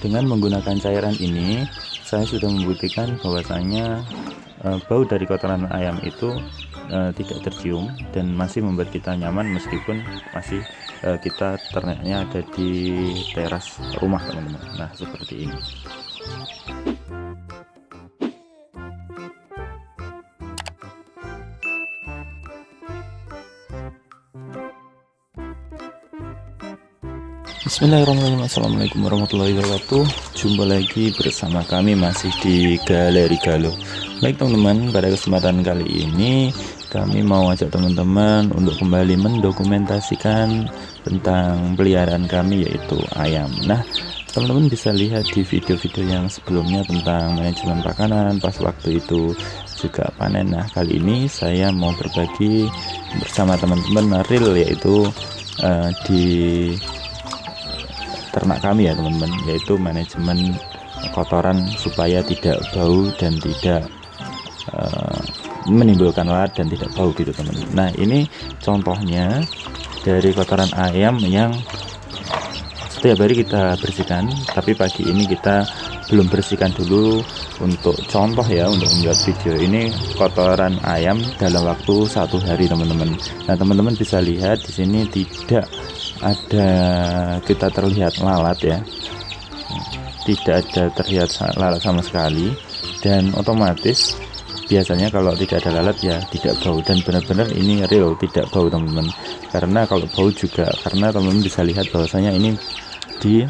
Dengan menggunakan cairan ini, saya sudah membuktikan bahwasanya bau dari kotoran ayam itu tidak tercium dan masih membuat kita nyaman meskipun masih kita ternaknya ada di teras rumah, teman-teman. Nah, seperti ini. Bismillahirrahmanirrahim. Assalamualaikum warahmatullahi wabarakatuh. Jumpa lagi bersama kami masih di Galeri Galuh. Baik teman-teman, pada kesempatan kali ini kami mau ajak teman-teman untuk kembali mendokumentasikan tentang peliharaan kami, yaitu ayam. Nah, teman-teman bisa lihat di video-video yang sebelumnya tentang manajemen makanan pas waktu itu juga panen. Nah, kali ini saya mau berbagi bersama teman-teman real, yaitu di ternak kami ya teman-teman, yaitu manajemen kotoran supaya tidak bau dan tidak menimbulkan lalat dan tidak bau gitu teman-teman. Nah, ini contohnya dari kotoran ayam yang setiap hari kita bersihkan, tapi pagi ini kita belum bersihkan dulu untuk contoh ya, untuk membuat video ini kotoran ayam dalam waktu 1 hari teman-teman. Nah, teman-teman bisa lihat di sini tidak ada kita terlihat lalat ya, tidak ada terlihat lalat sama sekali, dan otomatis biasanya kalau tidak ada lalat ya tidak bau, dan benar-benar ini real tidak bau teman-teman. Karena kalau bau juga karena teman-teman bisa lihat bahwasanya ini di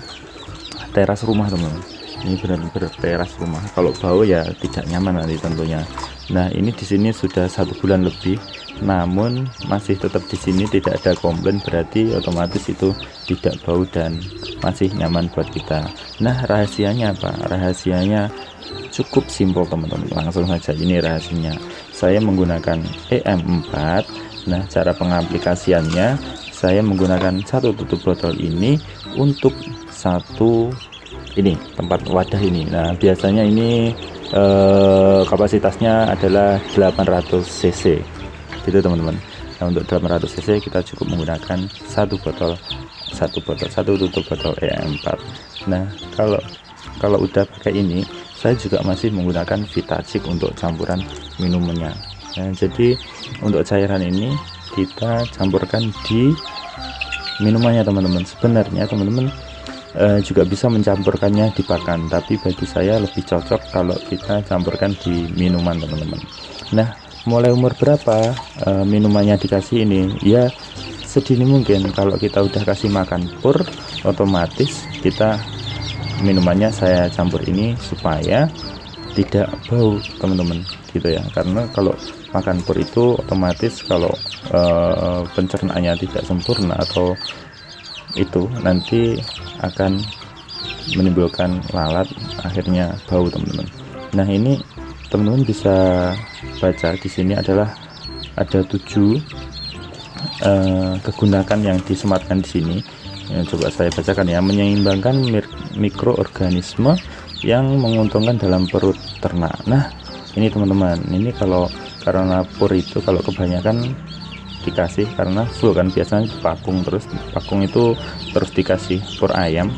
teras rumah teman-teman, ini benar-benar teras rumah. Kalau bau ya tidak nyaman nanti tentunya. Nah, ini di sini sudah 1 bulan lebih, namun masih tetap di sini tidak ada komplain, berarti otomatis itu tidak bau dan masih nyaman buat kita. Nah, rahasianya apa? Rahasianya cukup simpel teman-teman, langsung saja ini rahasianya. Saya menggunakan EM4. Nah, cara pengaplikasiannya saya menggunakan 1 tutup botol ini untuk 1 ini tempat wadah ini. Nah, biasanya ini kapasitasnya adalah 800 cc gitu teman-teman. Nah, untuk 800 cc kita cukup menggunakan 1 tutup botol EM4. Nah, kalau udah pakai ini, saya juga masih menggunakan Vitacik untuk campuran minumannya. Nah, jadi untuk cairan ini kita campurkan di minumannya teman-teman. Sebenarnya teman-teman juga bisa mencampurkannya di pakan, tapi bagi saya lebih cocok kalau kita campurkan di minuman teman-teman. Nah, mulai umur berapa minumannya dikasih ini? Ya sedini mungkin. Kalau kita udah kasih makan pur, otomatis kita minumannya saya campur ini supaya tidak bau teman-teman gitu ya. Karena kalau makan pur itu otomatis kalau pencernaannya tidak sempurna atau itu nanti akan menimbulkan lalat, akhirnya bau teman-teman. Nah, ini teman-teman bisa baca di sini adalah ada 7 kegunakan yang disematkan di sini. Ya, coba saya bacakan ya. Menyeimbangkan mikroorganisme yang menguntungkan dalam perut ternak. Nah, ini teman-teman, ini kalau karena pur itu kalau kebanyakan dikasih karena full kan, biasanya pakung terus, pakung itu terus dikasih pur ayam.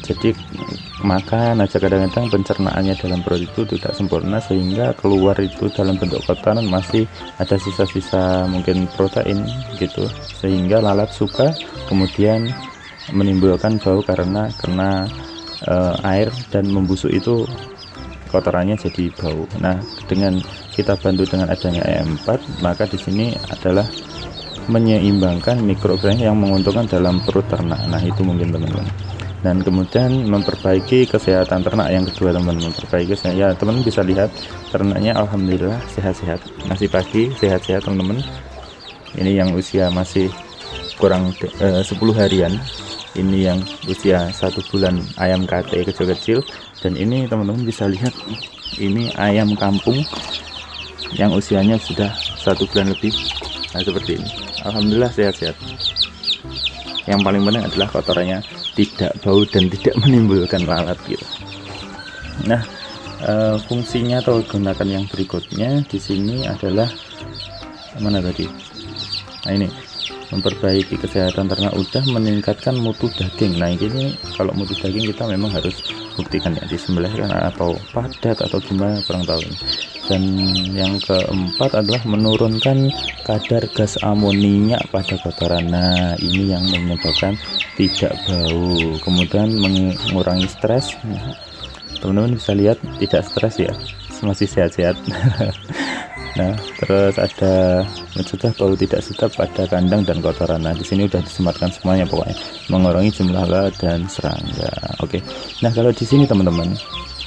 Jadi makan aja kadang-kadang pencernaannya dalam perut itu tidak sempurna, sehingga keluar itu dalam bentuk kotoran masih ada sisa-sisa mungkin protein gitu, sehingga lalat suka, kemudian menimbulkan bau karena kena air dan membusuk itu kotorannya jadi bau. Nah, dengan kita bantu dengan adanya EM4, maka di sini adalah menyeimbangkan mikroorganisme yang menguntungkan dalam perut ternak. Nah, itu mungkin teman-teman. Dan kemudian memperbaiki kesehatan ternak yang kedua teman-teman. Memperbaiki ya, teman-teman bisa lihat ternaknya alhamdulillah sehat-sehat, masih pagi sehat-sehat teman-teman. Ini yang usia masih kurang 10 harian. Ini yang usia 1 bulan ayam KT kecil-kecil. Dan ini teman-teman bisa lihat, ini ayam kampung yang usianya sudah 1 bulan lebih. Nah, seperti ini, alhamdulillah sehat-sehat. Yang paling penting adalah kotorannya tidak bau dan tidak menimbulkan lalat gitu. Nah, fungsinya atau gunakan yang berikutnya di sini adalah mana tadi? Nah, ini memperbaiki kesehatan ternak udah, meningkatkan mutu daging. Nah ini kalau mutu daging kita memang harus buktikan ya, disembelih kan atau padat atau gimana kurang tahu ini. Dan yang keempat adalah menurunkan kadar gas amonia pada kotoran. Nah ini yang menyebabkan tidak bau, kemudian mengurangi stres. Teman-teman bisa lihat tidak stres ya, masih sehat-sehat. Nah terus ada mencegah bau tidak sedap pada kandang dan kotoran. Nah di sini udah disematkan semuanya pokoknya, mengurangi jumlah lalat dan serangga. Oke, nah kalau di sini teman-teman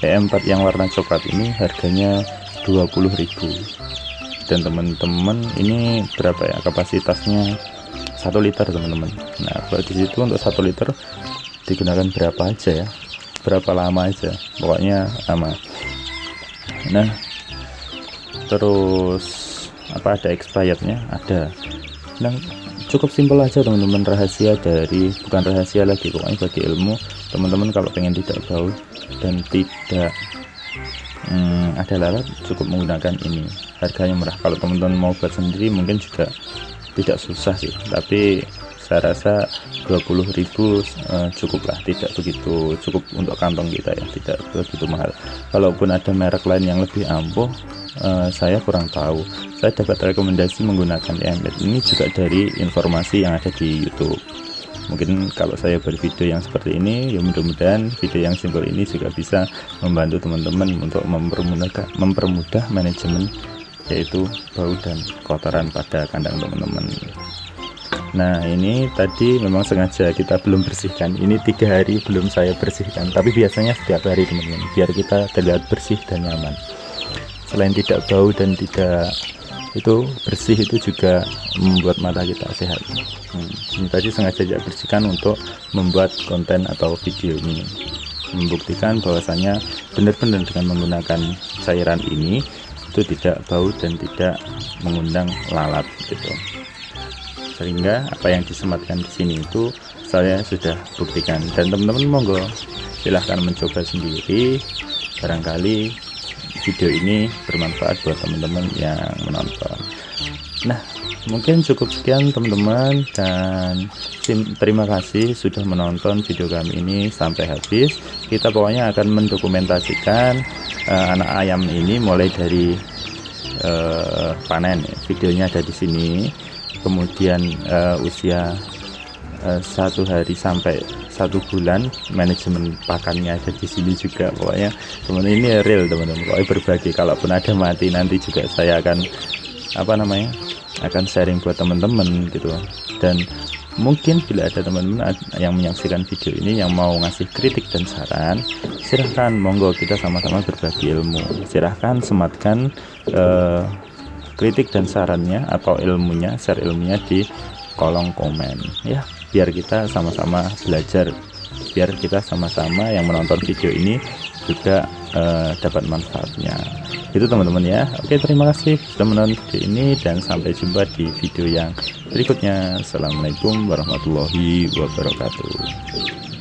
E4 yang warna coklat ini harganya 20.000, dan teman-teman ini berapa ya kapasitasnya, 1 liter teman-teman. Nah kalau di situ untuk 1 liter digunakan berapa aja ya, berapa lama aja, pokoknya lama. Nah terus apa, ada expirednya ada. Nah cukup simpel aja teman-teman, rahasia dari, bukan rahasia lagi, pokoknya bagi ilmu teman-teman kalau pengen tidak bau dan tidak ada lalat, cukup menggunakan ini. Harganya murah, kalau teman-teman mau buat sendiri mungkin juga tidak susah sih, tapi saya rasa 20.000 cukup lah, tidak begitu, cukup untuk kantong kita ya, tidak begitu mahal. Kalaupun ada merek lain yang lebih ampuh, saya kurang tahu. Saya dapat rekomendasi menggunakan EMED ini juga dari informasi yang ada di YouTube. Mungkin kalau saya bervideo yang seperti ini ya, mudah-mudahan video yang simpel ini juga bisa membantu teman-teman untuk mempermudah manajemen yaitu bau dan kotoran pada kandang teman-teman. Nah ini tadi memang sengaja kita belum bersihkan, ini 3 hari belum saya bersihkan, tapi biasanya setiap hari teman-teman, biar kita terlihat bersih dan nyaman. Selain tidak bau dan tidak itu bersih, itu juga membuat mata kita sehat. Ini tadi sengaja saya bersihkan untuk membuat konten atau video ini, membuktikan bahwasanya benar-benar dengan menggunakan cairan ini itu tidak bau dan tidak mengundang lalat gitu. Sehingga apa yang disematkan di sini itu saya sudah buktikan, dan teman-teman monggo silahkan mencoba sendiri, barangkali video ini bermanfaat buat teman-teman yang menonton. Nah mungkin cukup sekian teman-teman, dan terima kasih sudah menonton video kami ini sampai habis. Kita pokoknya akan mendokumentasikan anak ayam ini mulai dari panen, videonya ada di sini, kemudian usia 1 hari sampai 1 bulan, manajemen pakannya ada di sini juga. Pokoknya teman-teman ini real teman-teman, pokoknya berbagi. Kalaupun ada mati nanti juga saya akan akan sharing buat teman-teman gitu. Dan mungkin bila ada teman-teman yang menyaksikan video ini yang mau ngasih kritik dan saran, silahkan monggo, kita sama-sama berbagi ilmu. Silahkan sematkan kritik dan sarannya atau ilmunya, share ilmunya di kolom komen ya, biar kita sama-sama belajar, biar kita sama-sama yang menonton video ini juga dapat manfaatnya. Itu teman-teman ya. Oke, terima kasih sudah menonton video ini, dan sampai jumpa di video yang berikutnya. Assalamualaikum warahmatullahi wabarakatuh.